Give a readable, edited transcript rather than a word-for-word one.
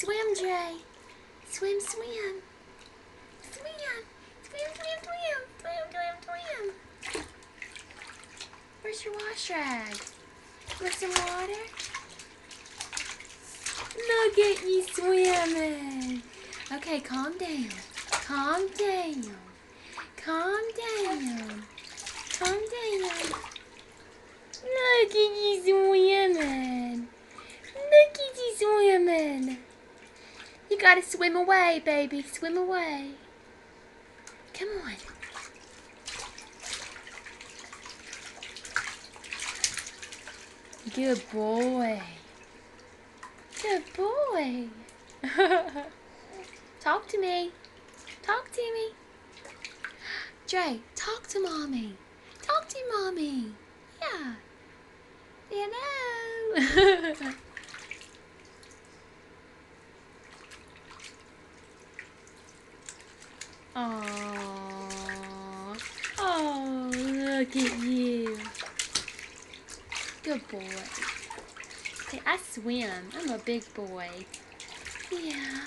Swim, Dre. Swim, swim. Swim. Swim, swim, swim. Swim, swim, swim. Where's your wash rag? Want some water? Look at you swimming. Okay, calm down. Calm down. Calm down. Calm down. Look at you swimming. Look at you swimming. You gotta swim away, baby. Swim away. Come on. Good boy. Good boy. Talk to me. Talk to me. Dre, talk to mommy. Talk to mommy. Yeah. Hello. Aww. Oh, look at you. Good boy. Okay, I swim. I'm a big boy. Yeah.